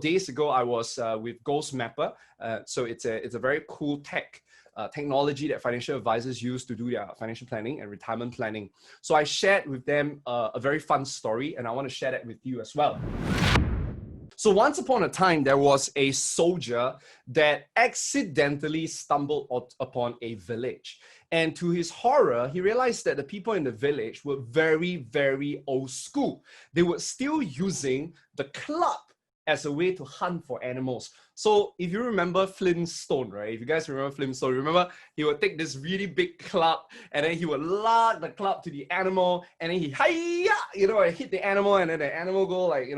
Days ago, I was with Ghost Mapper. So it's a very cool technology that financial advisors use to do their financial planning and retirement planning. So I shared with them a very fun story, and I want to share that with you as well. So once upon a time, there was a soldier that accidentally stumbled upon a village. And to his horror, he realized that the people in the village were very, very old school. They were still using the club as a way to hunt for animals. So if you remember Flintstone, right? If you guys remember Flintstone, remember he would take this really big club and then he would lug the club to the animal and then he hit the animal and then the animal go like,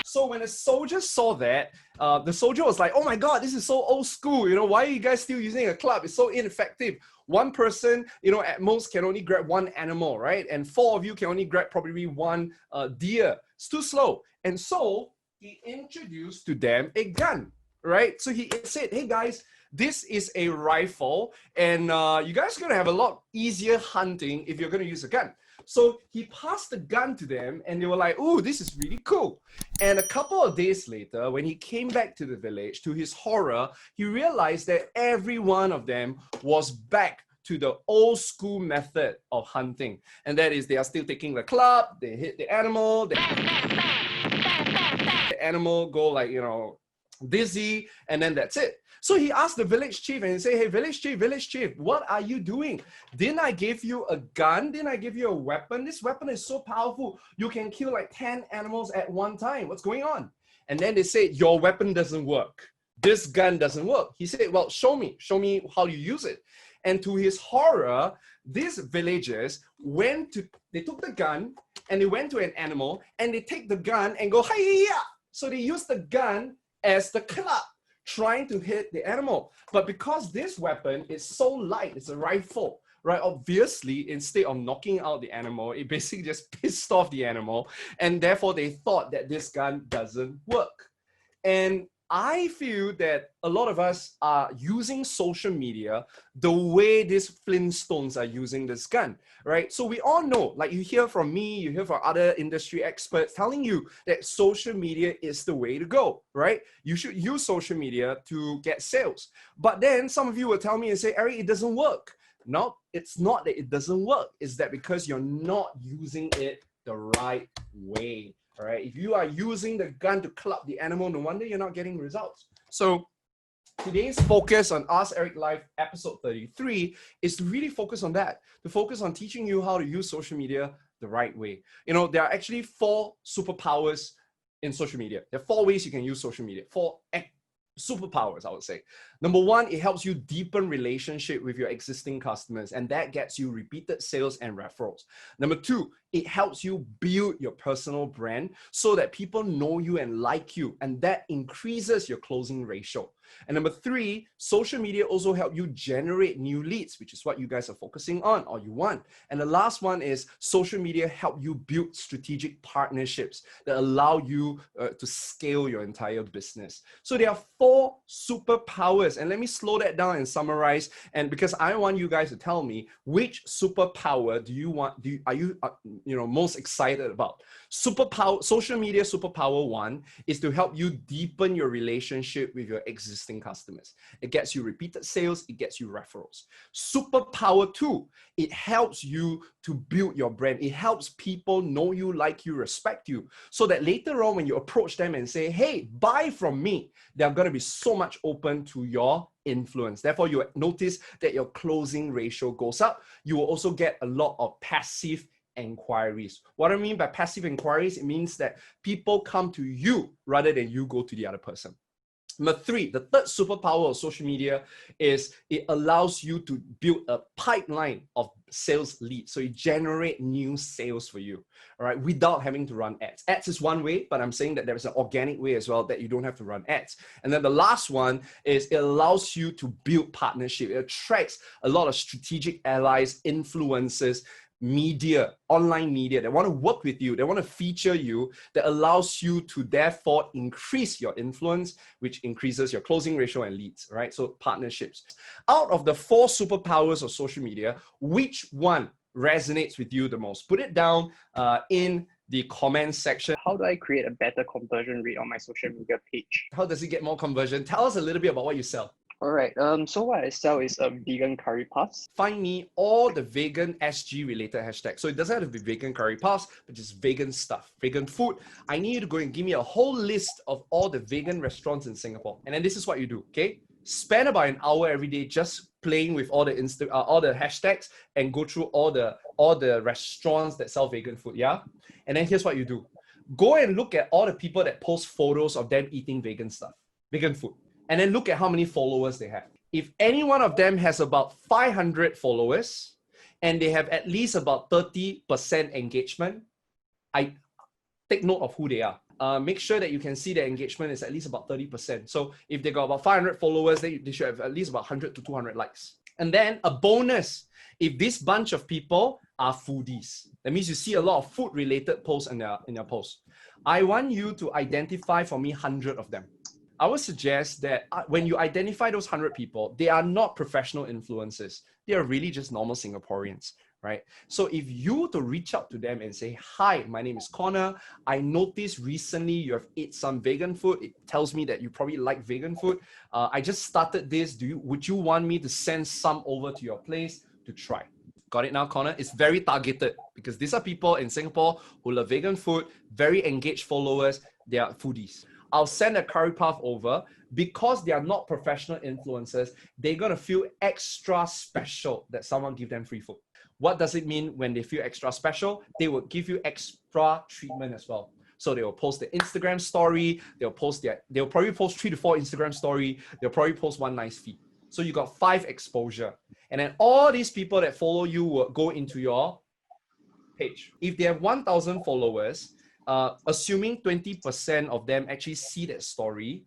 So when the soldier saw that, the soldier was like, oh my God, this is so old school. Why are you guys still using a club? It's so ineffective. One person, at most can only grab one animal, right? And 4 of you can only grab probably one deer. It's too slow. And so he introduced to them a gun, right? So he said, hey guys, this is a rifle and you guys are going to have a lot easier hunting if you're going to use a gun. So he passed the gun to them and they were like, ooh, this is really cool. And a couple of days later, when he came back to the village, to his horror, he realized that every one of them was back to the old school method of hunting. And that is, they are still taking the club, they hit the animal, the animal go like, dizzy, and then that's it. So he asked the village chief and he said, hey, village chief, what are you doing? Didn't I give you a gun? Didn't I give you a weapon? This weapon is so powerful. You can kill like 10 animals at one time. What's going on? And then they said, your weapon doesn't work. This gun doesn't work. He said, well, show me how you use it. And to his horror, these villagers they took the gun and they went to an animal and they take the gun and go, hi-ya! So they use the gun as the club, trying to hit the animal. But because this weapon is so light, it's a rifle, right? Obviously, instead of knocking out the animal, it basically just pissed off the animal. And therefore, they thought that this gun doesn't work. And I feel that a lot of us are using social media the way these Flintstones are using this gun, right? So we all know, like you hear from me, you hear from other industry experts telling you that social media is the way to go, right? You should use social media to get sales. But then some of you will tell me and say, Eric, it doesn't work. No, it's not that it doesn't work. It's that because you're not using it the right way. All right, if you are using the gun to club the animal, no wonder you're not getting results. So today's focus on Ask Eric Live episode 33 is to really focus on that, to focus on teaching you how to use social media the right way. There are actually 4 superpowers in social media. There are 4 ways you can use social media, 4 superpowers, I would say. Number 1, it helps you deepen relationship with your existing customers, and that gets you repeated sales and referrals. Number 2, it helps you build your personal brand so that people know you and like you, and that increases your closing ratio. And number 3, social media also help you generate new leads, which is what you guys are focusing on or you want. And the last one is social media help you build strategic partnerships that allow you to scale your entire business. So there are 4 superpowers, and let me slow that down and summarize. And because I want you guys to tell me which superpower are you most excited about. Social media superpower 1 is to help you deepen your relationship with your existing customers. It gets you repeated sales, it gets you referrals. Superpower 2, it helps you to build your brand. It helps people know you, like you, respect you, so that later on when you approach them and say, hey, buy from me, they're going to be so much open to your influence. Therefore, you notice that your closing ratio goes up. You will also get a lot of passive inquiries. What I mean by passive inquiries, it means that people come to you rather than you go to the other person. Number 3, the third superpower of social media is it allows you to build a pipeline of sales leads. So you generate new sales for you, all right, without having to run ads. Ads is one way, but I'm saying that there's an organic way as well that you don't have to run ads. And then the last one is it allows you to build partnership. It attracts a lot of strategic allies, influencers, media, online media that want to work with you, they want to feature you, that allows you to therefore increase your influence, which increases your closing ratio and leads, right? So partnerships. Out of the 4 superpowers of social media, which one resonates with you the most? Put it down in the comment section. How do I create a better conversion rate on my social media page? How does it get more conversion? Tell us a little bit about what you sell. Alright, so what I sell is vegan curry puffs. Find me all the vegan SG related hashtags. So it doesn't have to be vegan curry puffs, but just vegan stuff, vegan food. I need you to go and give me a whole list of all the vegan restaurants in Singapore. And then this is what you do, okay? Spend about an hour every day just playing with all the hashtags and go through all the restaurants that sell vegan food, yeah? And then here's what you do. Go and look at all the people that post photos of them eating vegan stuff, vegan food. And then look at how many followers they have. If any one of them has about 500 followers and they have at least about 30% engagement, I take note of who they are. Make sure that you can see the engagement is at least about 30%. So if they got about 500 followers, they should have at least about 100 to 200 likes. And then a bonus, if this bunch of people are foodies, that means you see a lot of food related posts in their posts. I want you to identify for me 100 of them. I would suggest that when you identify those 100 people, they are not professional influencers. They are really just normal Singaporeans, right? So if you were to reach out to them and say, hi, my name is Connor. I noticed recently you have ate some vegan food. It tells me that you probably like vegan food. I just started this. Would you want me to send some over to your place to try? Got it now, Connor? It's very targeted because these are people in Singapore who love vegan food, very engaged followers. They are foodies. I'll send a curry puff over. Because they are not professional influencers, they're going to feel extra special that someone give them free food. What does it mean when they feel extra special? They will give you extra treatment as well. So they will post the Instagram story. They'll probably post 3 to 4 Instagram story. They'll probably post 1 nice feed. So you got 5 exposure. And then all these people that follow you will go into your page. If they have 1,000 followers, assuming 20% of them actually see that story,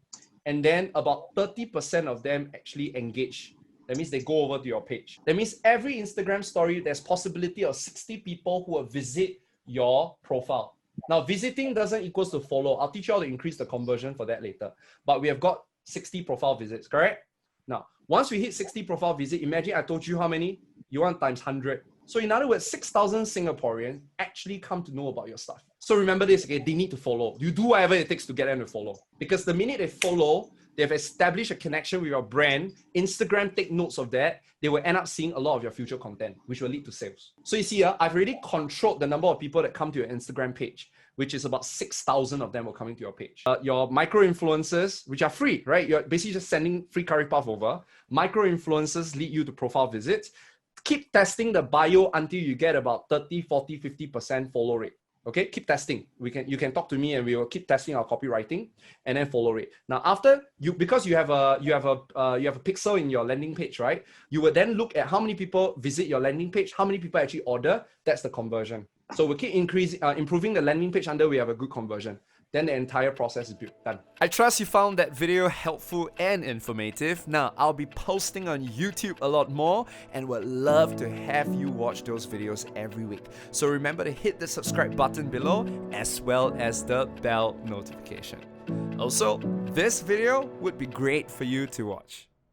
and then about 30% of them actually engage. That means they go over to your page. That means every Instagram story, there's possibility of 60 people who will visit your profile. Now, visiting doesn't equal to follow. I'll teach you how to increase the conversion for that later. But we have got 60 profile visits, correct? Now, once we hit 60 profile visits, imagine I told you how many? You want times 100. So in other words, 6,000 Singaporeans actually come to know about your stuff. So remember this, okay? They need to follow. You do whatever it takes to get them to follow. Because the minute they follow, they've established a connection with your brand. Instagram take notes of that. They will end up seeing a lot of your future content, which will lead to sales. So you see here, I've already controlled the number of people that come to your Instagram page, which is about 6,000 of them will coming to your page. Your micro-influencers, which are free, right? You're basically just sending free curry puff over. Micro-influencers lead you to profile visits. Keep testing the bio until you get about 30, 40, 50% follow rate. Okay, keep testing. You can talk to me and we will keep testing our copywriting and then follow rate. Now, after because you have a pixel in your landing page, right? You will then look at how many people visit your landing page, how many people actually order. That's the conversion. So we keep improving the landing page until we have a good conversion. Then the entire process is built. Done. I trust you found that video helpful and informative. Now, I'll be posting on YouTube a lot more and would love to have you watch those videos every week. So remember to hit the subscribe button below as well as the bell notification. Also, this video would be great for you to watch.